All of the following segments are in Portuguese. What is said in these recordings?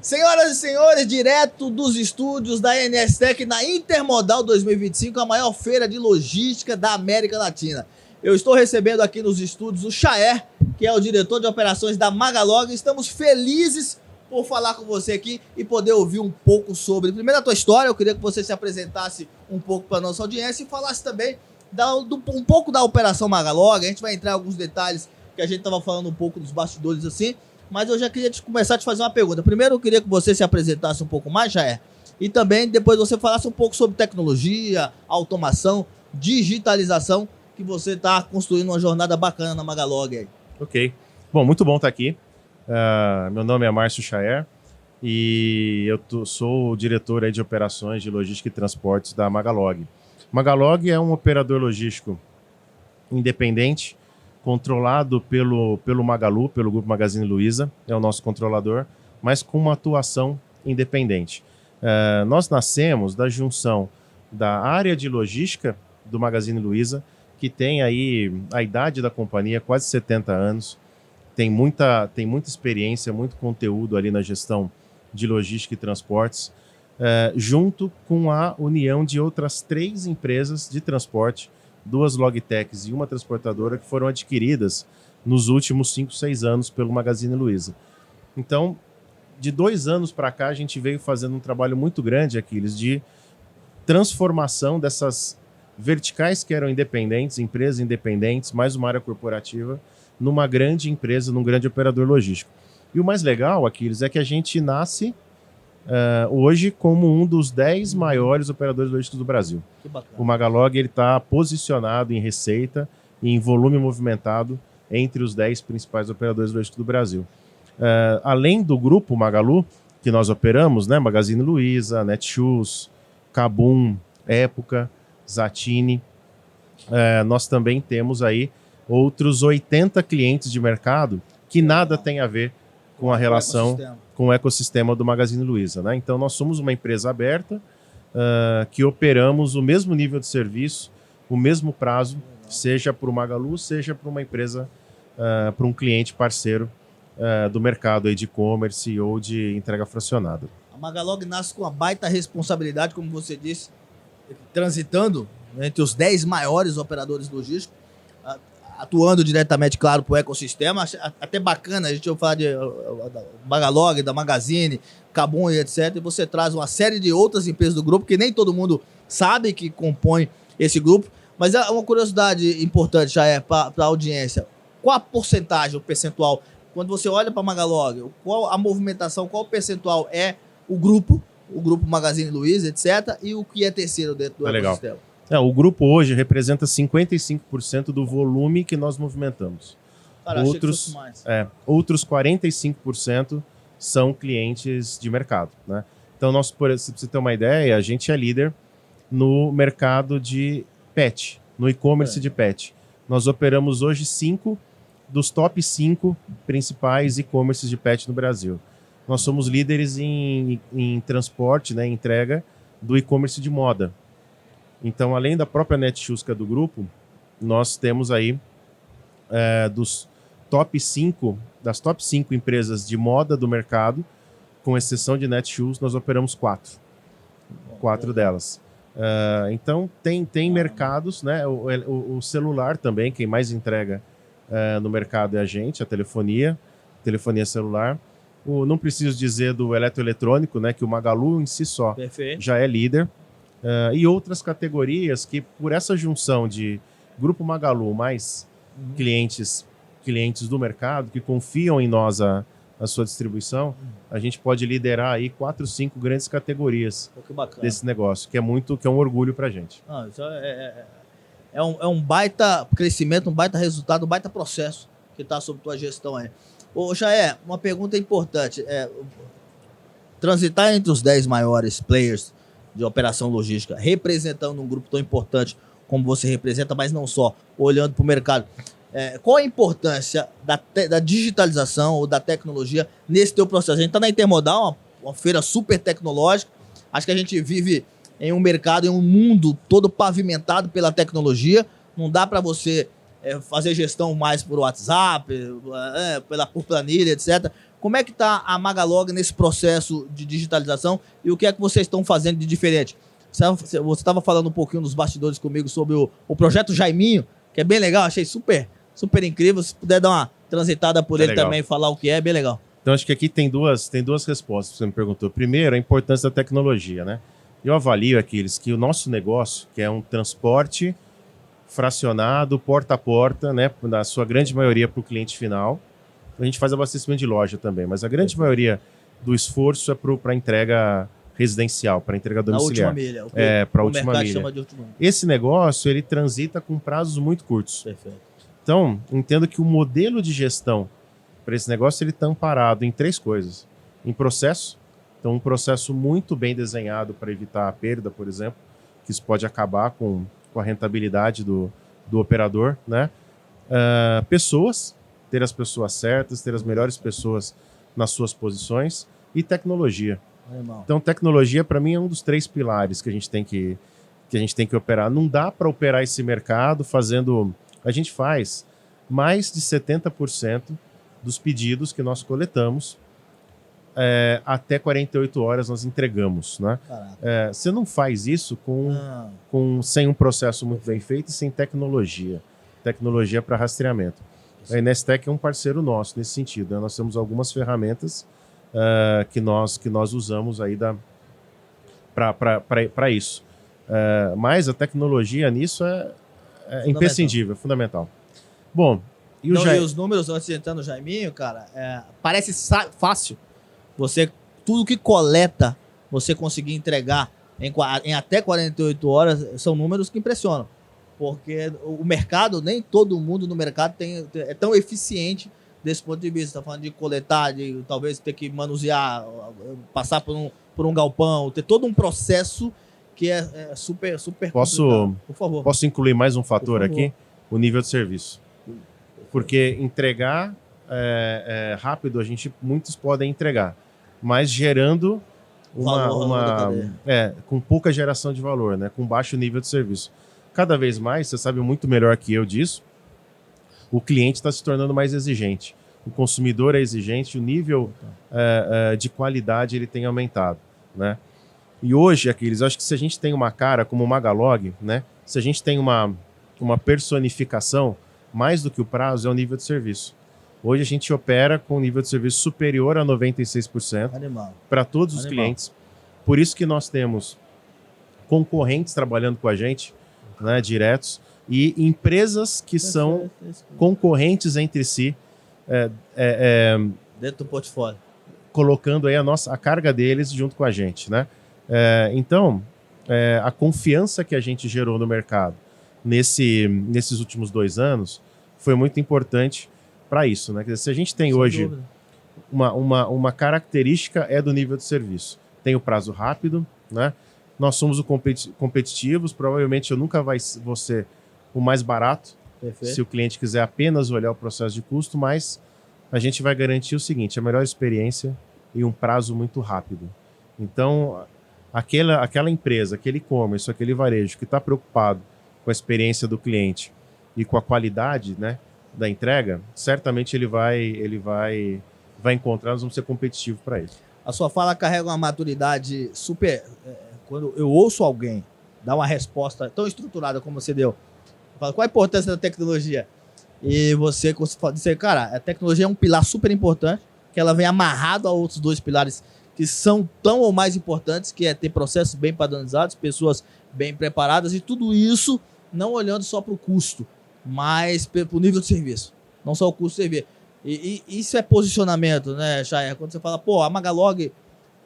Senhoras e senhores, direto dos estúdios da NSTech na Intermodal 2025, a maior feira de logística da América Latina. Eu estou recebendo aqui nos estúdios o Chaer, que é o diretor de operações da Magalog. Estamos felizes por falar com você aqui e poder ouvir um pouco sobre, primeiro, a tua história. Eu queria que você se apresentasse um pouco para a nossa audiência e falasse também um pouco da operação Magalog. A gente vai entrar em alguns detalhes que a gente estava falando um pouco dos bastidores assim, mas eu já queria começar a te fazer uma pergunta. Primeiro, eu queria que você se apresentasse um pouco mais, Chaer, e também depois você falasse um pouco sobre tecnologia, automação, digitalização, que você está construindo uma jornada bacana na Magalog aí. Ok. Bom, muito bom estar aqui. Meu nome é Márcio Chaer e eu sou o diretor aí de operações de logística e transportes da Magalog. Magalog é um operador logístico independente, controlado pelo Magalu, pelo Grupo Magazine Luiza, é o nosso controlador, mas com uma atuação independente. Nós nascemos da junção da área de logística do Magazine Luiza, que tem aí a idade da companhia, quase 70 anos, tem muita experiência, muito conteúdo ali na gestão de logística e transportes, junto com a união de outras 3 empresas de transporte, 2 logtechs e uma transportadora, que foram adquiridas nos últimos 5, 6 anos pelo Magazine Luiza. Então, de 2 anos para cá, a gente veio fazendo um trabalho muito grande, Aquiles, de transformação dessas verticais que eram independentes, empresas independentes, mais uma área corporativa, numa grande empresa, num grande operador logístico. E o mais legal, Aquiles, é que a gente nasce hoje como um dos 10 maiores operadores logísticos do Brasil. Que bacana. O Magalog está posicionado em receita e em volume movimentado entre os 10 principais operadores logísticos do Brasil. Além do grupo Magalu, que nós operamos, né, Magazine Luiza, Netshoes, Kabum, Época, Zatini, nós também temos aí outros 80 clientes de mercado que nada tem a ver com a relação com o ecossistema do Magazine Luiza, né? Então nós somos uma empresa aberta que operamos o mesmo nível de serviço, o mesmo prazo, seja para o Magalu, seja para uma empresa, para um cliente parceiro do mercado aí de e-commerce ou de entrega fracionada. A Magalog nasce com uma baita responsabilidade, como você disse, transitando entre os 10 maiores operadores logísticos, atuando diretamente, claro, para o ecossistema. Até bacana, a gente vai falar de Magalog, da Magazine, Kabum e etc. E você traz uma série de outras empresas do grupo, que nem todo mundo sabe que compõe esse grupo. Mas é uma curiosidade importante, já é para a audiência. Qual a porcentagem, o percentual, quando você olha para a Magalog, qual a movimentação, qual o percentual é o grupo Magazine Luiza, etc., e o que é terceiro dentro do ecossistema? O grupo hoje representa 55% do volume que nós movimentamos. Cara, outros 45% são clientes de mercado, né? Então, se você ter uma ideia, a gente é líder no mercado de pet, no e-commerce de pet. Nós operamos hoje 5 dos top 5 principais e-commerces de pet no Brasil. Nós somos líderes em transporte, né, entrega do e-commerce de moda. Então, além da própria Netshoes, que é do grupo, nós temos aí das top 5 empresas de moda do mercado, com exceção de Netshoes, nós operamos 4 delas. Então, tem mercados, né? O celular também, quem mais entrega no mercado é a gente, a telefonia celular. Não preciso dizer do eletroeletrônico, né? Que o Magalu em si só já é líder. E outras categorias que, por essa junção de Grupo Magalu mais clientes do mercado que confiam em nós a sua distribuição, a gente pode liderar aí 4, 5 grandes categorias desse negócio, que é um orgulho pra gente. Isso é um baita crescimento, um baita resultado, um baita processo que está sob tua gestão aí. Ô, Chaer, uma pergunta importante. Transitar entre os 10 maiores players de operação logística, representando um grupo tão importante como você representa, mas não só, olhando para o mercado. Qual a importância da digitalização ou da tecnologia nesse teu processo? A gente está na Intermodal, uma feira super tecnológica. Acho que a gente vive em um mercado, em um mundo todo pavimentado pela tecnologia. Não dá para você fazer gestão mais por WhatsApp, por planilha, etc. Como é que está a Magalog nesse processo de digitalização e o que é que vocês estão fazendo de diferente? Você estava falando um pouquinho nos bastidores comigo sobre o projeto Jaiminho, que é bem legal, achei super incrível. Se puder dar uma transitada por ele também e falar o que é, bem legal. Então, acho que aqui tem duas respostas que você me perguntou. Primeiro, a importância da tecnologia, né? Eu avalio, Aquiles, que o nosso negócio, que é um transporte fracionado, porta a porta, né? Na sua grande maioria para o cliente final. A gente faz abastecimento de loja também, mas a grande maioria do esforço é para a entrega residencial, para a entrega domiciliar. Na última milha. Para a última milha. Chama de última milha. Esse negócio, ele transita com prazos muito curtos. Perfeito. Então, entendo que o modelo de gestão para esse negócio, ele está amparado em 3 coisas. Em processo, então um processo muito bem desenhado para evitar a perda, por exemplo, que isso pode acabar com a rentabilidade do operador, né? Pessoas, ter as pessoas certas, ter as melhores pessoas nas suas posições, e tecnologia. Então, tecnologia, para mim, é um dos 3 pilares que a gente tem que operar. Não dá para operar esse mercado fazendo... A gente faz mais de 70% dos pedidos que nós coletamos, até 48 horas nós entregamos, né? Você não faz isso sem um processo muito bem feito e sem tecnologia para rastreamento. A Inestec é um parceiro nosso nesse sentido, né? Nós temos algumas ferramentas que nós usamos aí para isso. Mas a tecnologia nisso é imprescindível, é fundamental. Bom, e os números, antes de entrar no Jaiminho, cara, parece fácil. Tudo que coleta, você conseguir entregar em até 48 horas, são números que impressionam. Porque o mercado, nem todo mundo no mercado é tão eficiente desse ponto de vista. Está falando de coletar, de talvez ter que manusear, passar por um galpão, ter todo um processo que é super complicado. Por favor. Posso incluir mais um fator aqui? O nível de serviço. Porque entregar rápido, muitos podem entregar, mas gerando com pouca geração de valor, né? Com baixo nível de serviço. Cada vez mais, você sabe muito melhor que eu disso, o cliente está se tornando mais exigente. O consumidor é exigente, o nível de qualidade ele tem aumentado, né? E hoje, Aquiles, eu acho que se a gente tem uma cara como o Magalog, né? Se a gente tem uma personificação, mais do que o prazo, é o nível de serviço. Hoje a gente opera com um nível de serviço superior a 96% para todos os clientes. Por isso que nós temos concorrentes trabalhando com a gente, né, diretos, e empresas que são concorrentes entre si. Dentro do portfólio. Colocando aí a carga deles junto com a gente, né? Então, a confiança que a gente gerou no mercado nesses últimos 2 anos foi muito importante para isso, né? Quer dizer, se a gente tem hoje uma característica do nível de serviço, tem o prazo rápido, né? Nós somos competitivos, provavelmente eu nunca vou ser o mais barato. Perfeito. Se o cliente quiser apenas olhar o processo de custo, mas a gente vai garantir o seguinte, a melhor experiência e um prazo muito rápido. Então, aquela empresa, aquele e-commerce, aquele varejo que está preocupado com a experiência do cliente e com a qualidade, né, da entrega, certamente ele vai encontrar, nós vamos ser competitivos para ele. A sua fala carrega uma maturidade super... Quando eu ouço alguém dar uma resposta tão estruturada como você deu, eu falo, qual a importância da tecnologia? E você dizer, cara, a tecnologia é um pilar super importante, que ela vem amarrado a outros 2 pilares que são tão ou mais importantes, que é ter processos bem padronizados, pessoas bem preparadas, e tudo isso não olhando só para o custo, mas para o nível de serviço. Não só o custo de serviço. E isso é posicionamento, né, Chair? Quando você fala, a Magalog,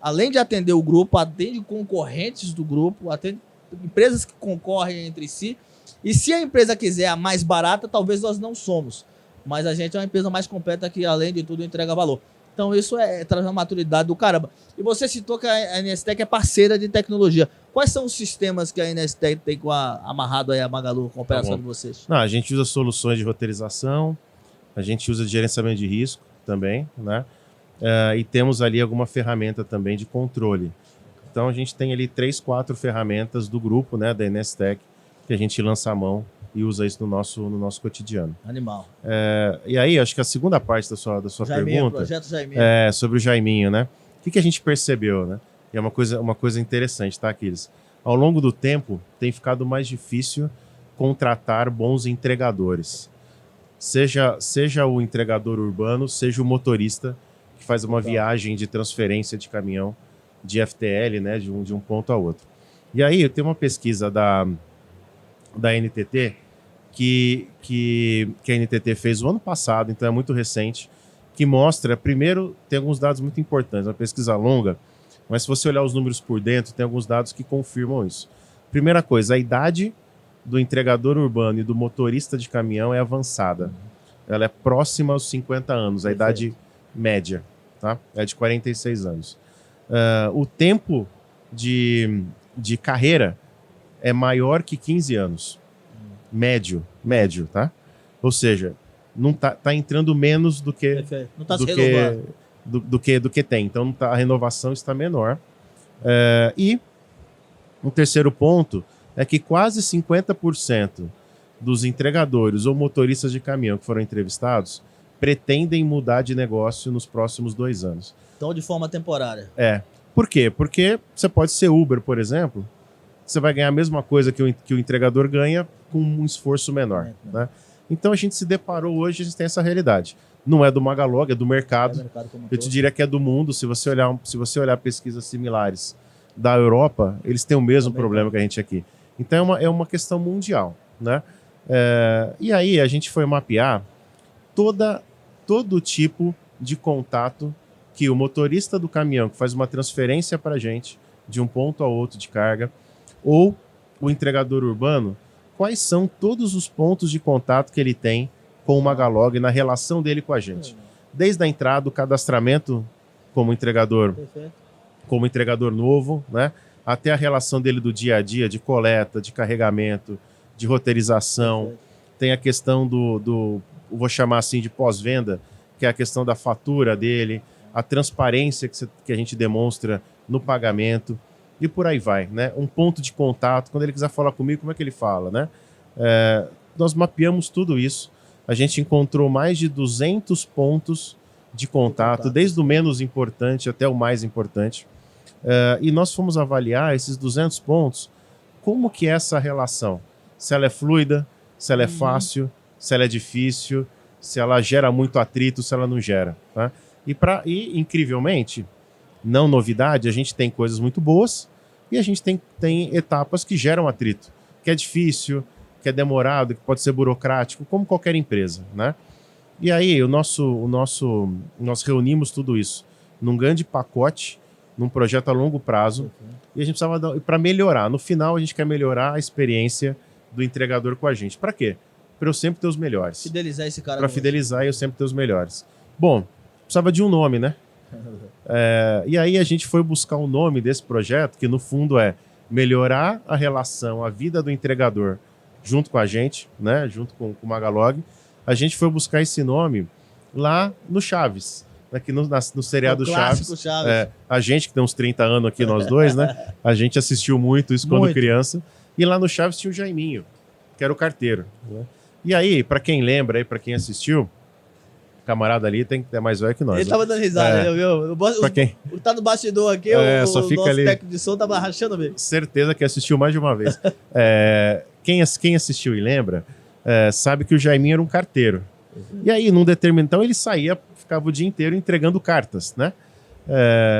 além de atender o grupo, atende concorrentes do grupo, atende empresas que concorrem entre si. E se a empresa quiser a mais barata, talvez nós não somos. Mas a gente é uma empresa mais completa que, além de tudo, entrega valor. Então, isso traz uma maturidade do caramba. E você citou que a Inestec é parceira de tecnologia. Quais são os sistemas que a Inestec tem amarrado aí a Magalu com a operação de vocês? A gente usa soluções de roteirização, a gente usa de gerenciamento de risco também, né? E temos ali alguma ferramenta também de controle. Então, a gente tem ali 3, 4 ferramentas do grupo, né, da Inestec, que a gente lança a mão e usa isso no nosso cotidiano. Animal. E aí, acho que a segunda parte da sua Jaiminho, pergunta projeto Jaiminho. é sobre o Jaiminho, né? O que a gente percebeu, né? E é uma coisa interessante, tá, Aquiles? Ao longo do tempo, tem ficado mais difícil contratar bons entregadores. Seja o entregador urbano, seja o motorista que faz uma viagem de transferência de caminhão de FTL, né, de um ponto a outro. E aí, tem uma pesquisa da NTT que a NTT fez o ano passado, então é muito recente, que mostra, primeiro, tem alguns dados muito importantes, uma pesquisa longa, mas se você olhar os números por dentro, tem alguns dados que confirmam isso. Primeira coisa, a idade do entregador urbano e do motorista de caminhão é avançada. Ela é próxima aos 50 anos, a idade média, tá? É de 46 anos. O tempo de carreira é maior que 15 anos. Médio, tá? Ou seja, não tá entrando menos do que não tá se renovando. do que tem. Então a renovação está menor. E um terceiro ponto é que quase 50% dos entregadores ou motoristas de caminhão que foram entrevistados pretendem mudar de negócio nos próximos 2 anos. Então, de forma temporária. Por quê? Porque você pode ser Uber, por exemplo, você vai ganhar a mesma coisa que o entregador ganha com um esforço menor. Né? Então a gente se deparou hoje, a gente tem essa realidade. Não é do Magalog, é do mercado. Eu te diria que é do mundo. Se você olhar pesquisas similares da Europa, eles têm o mesmo problema que a gente aqui. Então é uma questão mundial. Né? E aí a gente foi mapear todo tipo de contato que o motorista do caminhão que faz uma transferência para a gente de um ponto ao outro de carga, ou o entregador urbano, quais são todos os pontos de contato que ele tem com o Magalog na relação dele com a gente. Desde a entrada, o cadastramento como entregador novo, né, até a relação dele do dia a dia, de coleta, de carregamento, de roteirização. Tem a questão vou chamar assim de pós-venda, que é a questão da fatura dele, a transparência que a gente demonstra no pagamento. E por aí vai, né? Um ponto de contato, quando ele quiser falar comigo, como é que ele fala, né? Nós mapeamos tudo isso. A gente encontrou mais de 200 pontos de contato, desde o menos importante até o mais importante. E nós fomos avaliar esses 200 pontos, como que é essa relação. Se ela é fluida, se ela é fácil, se ela é difícil, se ela gera muito atrito, se ela não gera. Tá? E incrivelmente, não novidade, a gente tem coisas muito boas e a gente tem etapas que geram atrito, que é difícil, que é demorado, que pode ser burocrático, como qualquer empresa, né? E aí nós reunimos tudo isso num grande pacote, num projeto a longo prazo, e a gente precisava, para melhorar, no final a gente quer melhorar a experiência do entregador com a gente. Para quê? Para eu sempre ter os melhores. Fidelizar esse cara. Para fidelizar e eu sempre ter os melhores. Bom, precisava de um nome, né? E aí a gente foi buscar um nome desse projeto, que no fundo é melhorar a relação, a vida do entregador junto com a gente, né? Junto com o Magalog. A gente foi buscar esse nome lá no Chaves, aqui no seriado Chaves. A gente que tem uns 30 anos aqui, nós dois, né? A gente assistiu muito isso quando criança. E lá no Chaves tinha o Jaiminho, que era o carteiro. Né? E aí, para quem lembra, para quem assistiu, o camarada ali é mais velho que nós. Ele tava dando risada, viu? Quem? Tá no bastidor aqui, só fica nosso ali... técnico de som tava rachando mesmo. Certeza que assistiu mais de uma vez. Quem assistiu e lembra, sabe que o Jaiminho era um carteiro. E aí, num determinado... Então, ele saía, ficava o dia inteiro entregando cartas, né?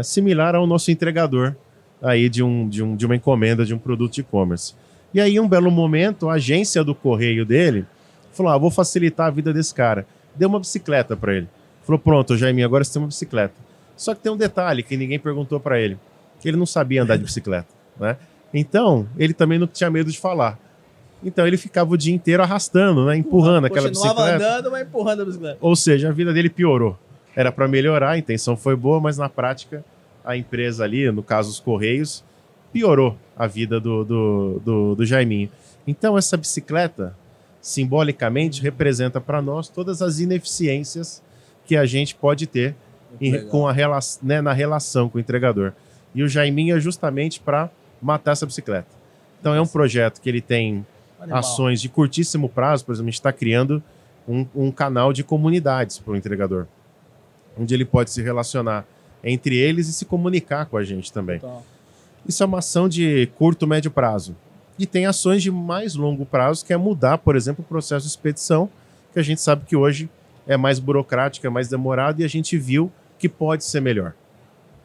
Similar ao nosso entregador aí de uma encomenda de um produto de e-commerce. E aí, um belo momento, a agência do correio dele falou, vou facilitar a vida desse cara. Deu uma bicicleta para ele. Falou, pronto, Jaiminho, agora você tem uma bicicleta. Só que tem um detalhe que ninguém perguntou para ele, que ele não sabia andar de bicicleta, né? Então, ele também não tinha medo de falar. Então, ele ficava o dia inteiro arrastando, né? Empurrando aquela bicicleta. Continuava andando, mas empurrando a bicicleta. Ou seja, a vida dele piorou. Era para melhorar, a intenção foi boa, mas na prática, a empresa ali, no caso os Correios, piorou a vida do Jaiminho. Então, essa bicicleta, simbolicamente, representa para nós todas as ineficiências que a gente pode ter na relação com o entregador. E o Jaiminho é justamente para matar essa bicicleta. Então, é um projeto que ele tem Animal. ações de curtíssimo prazo. Por exemplo, a gente está criando um canal de comunidades para o entregador, onde ele pode se relacionar entre eles e se comunicar com a gente também. Então, Isso é uma ação de curto, médio prazo. E tem ações de mais longo prazo, que é mudar, por exemplo, o processo de expedição, que a gente sabe que hoje é mais burocrático, é mais demorado, e a gente viu que pode ser melhor.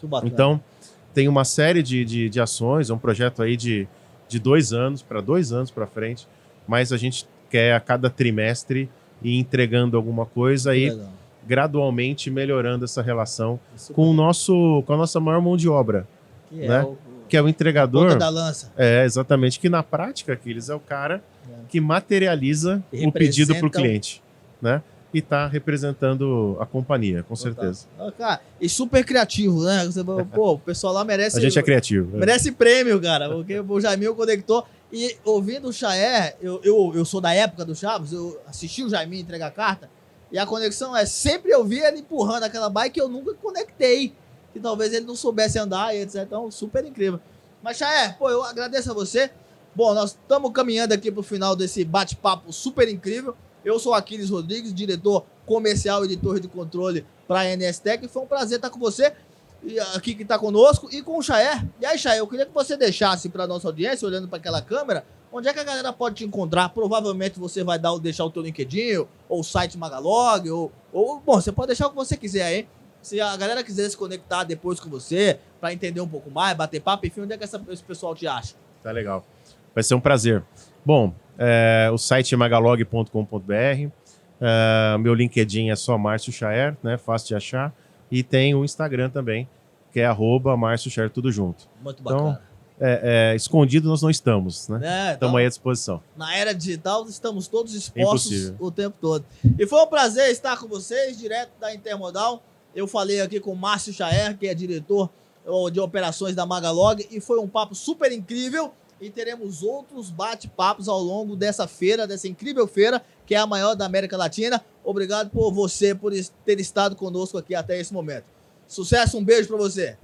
muito bacana. Então, tem uma série de ações, é um projeto aí de 2 anos, para 2 anos para frente, mas a gente quer a cada trimestre ir entregando alguma coisa e Legal. gradualmente melhorando essa relação Isso com a nossa maior mão de obra, que é né? o que é o ponta entregador. da lança. É, exatamente, que na prática, Aquiles, é o cara que materializa E o pedido representa para o cliente, né? E está representando a companhia, com certeza. Cara, e super criativo, né? Você, pô, o pessoal lá merece... A gente é criativo. Merece prêmio, cara, porque o Jaiminho conectou. E ouvindo o Chaer, eu sou da época do Chaves, eu assisti o Jaiminho entregar carta, e a conexão é sempre eu vi ele empurrando aquela bike que eu nunca conectei, que talvez ele não soubesse andar e etc. Então, super incrível. Mas, Chaer, pô, eu agradeço a você. Bom, nós estamos caminhando aqui pro final desse bate-papo super incrível. Eu sou Aquiles Rodrigues, diretor comercial e editor de controle para a NSTech. Foi um prazer estar com você e aqui que está conosco e com o Chaer. E aí, Chaer, eu queria que você deixasse para nossa audiência, olhando para aquela câmera, onde é que a galera pode te encontrar. Provavelmente você vai deixar o teu LinkedIn ou o site Magalog, bom, você pode deixar o que você quiser aí. Se a galera quiser se conectar depois com você, para entender um pouco mais, bater papo, enfim, onde é que esse pessoal te acha? Tá legal. Vai ser um prazer. Bom, o site é magalog.com.br. Meu LinkedIn é só Márcio Chaer, né? Fácil de achar. E tem o Instagram também, que é @Márcio Chaer, tudo junto. Muito bacana. Escondido nós não estamos, né? Então, Estamos aí à disposição. na era digital, estamos todos expostos Impossível. o tempo todo. E foi um prazer estar com vocês, direto da Intermodal. Eu falei aqui com o Márcio Chaer, que é diretor de operações da Magalog, e foi um papo super incrível. E teremos outros bate-papos ao longo dessa feira, dessa incrível feira, que é a maior da América Latina. Obrigado por você, por ter estado conosco aqui até esse momento. Sucesso, um beijo para você.